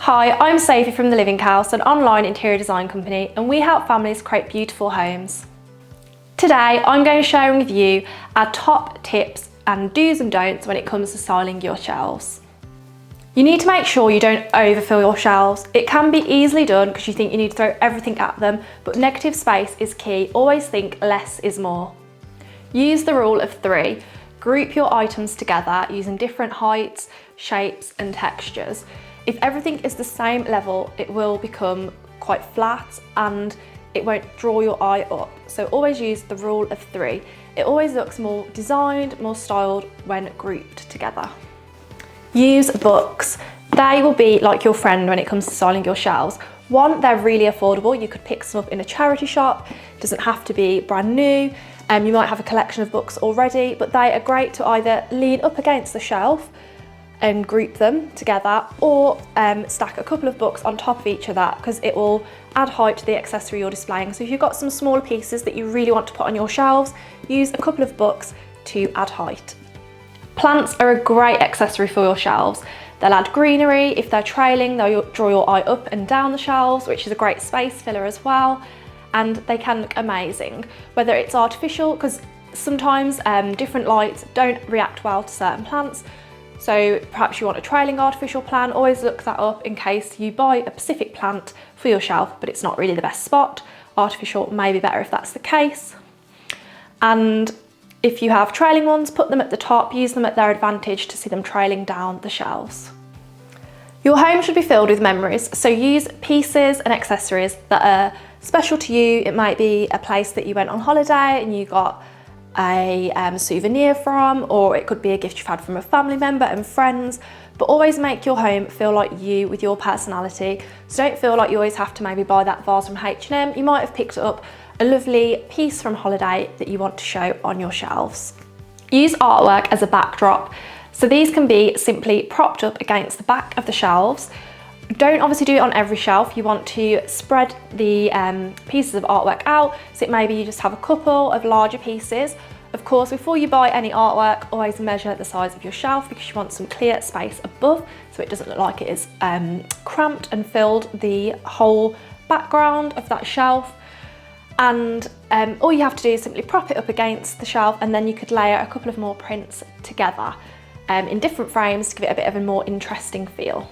Hi, I'm Sophie from The Living House, an online interior design company, and we help families create beautiful homes. Today, I'm going to share with you our top tips and do's and don'ts when it comes to styling your shelves. You need to make sure you don't overfill your shelves. It can be easily done because you think you need to throw everything at them, but negative space is key. Always think less is more. Use the rule of 3. Group your items together using different heights, shapes and textures. If everything is the same level, it will become quite flat and it won't draw your eye up. So always use the rule of 3. It always looks more designed, more styled when grouped together. Use books. They will be like your friend when it comes to styling your shelves. One, they're really affordable. You could pick some up in a charity shop. It doesn't have to be brand new. You might have a collection of books already, but they are great to either lean up against the shelf and group them together, or stack a couple of books on top of each other because it will add height to the accessory you're displaying. So if you've got some smaller pieces that you really want to put on your shelves, use a couple of books to add height. Plants are a great accessory for your shelves. They'll add greenery. If they're trailing, they'll draw your eye up and down the shelves, which is a great space filler as well. And they can look amazing, whether it's artificial, because sometimes different lights don't react well to certain plants. So perhaps you want a trailing artificial plant, always look that up in case you buy a specific plant for your shelf, but it's not really the best spot. Artificial may be better if that's the case. And if you have trailing ones, put them at the top, use them at their advantage to see them trailing down the shelves. Your home should be filled with memories, so use pieces and accessories that are special to you. It might be a place that you went on holiday and you got a souvenir from, or it could be a gift you've had from a family member and friends, but always make your home feel like you with your personality. So don't feel like you always have to maybe buy that vase from H&M. You might have picked up a lovely piece from holiday that you want to show on your shelves. Use artwork as a backdrop. So these can be simply propped up against the back of the shelves. Don't obviously do it on every shelf. You want to spread the pieces of artwork out. So maybe you just have a couple of larger pieces. Of course, before you buy any artwork, always measure the size of your shelf because you want some clear space above so it doesn't look like it is cramped and filled the whole background of that shelf. And all you have to do is simply prop it up against the shelf, and then you could layer a couple of more prints together in different frames to give it a bit of a more interesting feel.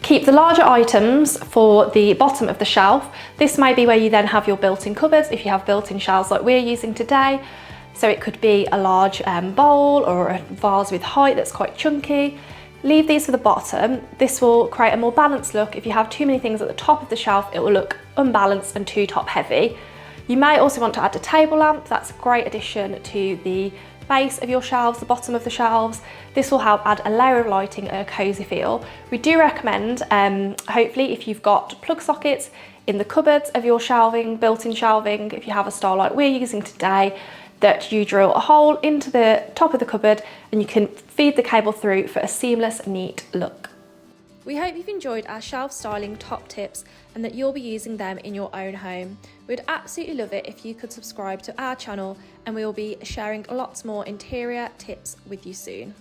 Keep the larger items for the bottom of the shelf. This may be where you then have your built-in cupboards if you have built-in shelves like we're using today. So it could be a large bowl or a vase with height that's quite chunky. Leave these for the bottom. This will create a more balanced look. If you have too many things at the top of the shelf, it will look unbalanced and too top heavy. You may also want to add a table lamp. That's a great addition to the base of your shelves, the bottom of the shelves. This will help add a layer of lighting and a cozy feel. We do recommend, hopefully, if you've got plug sockets in the cupboards of your shelving, built-in shelving, if you have a style like we're using today, that you drill a hole into the top of the cupboard and you can feed the cable through for a seamless, neat look. We hope you've enjoyed our shelf styling top tips and that you'll be using them in your own home. We'd absolutely love it if you could subscribe to our channel, and we will be sharing lots more interior tips with you soon.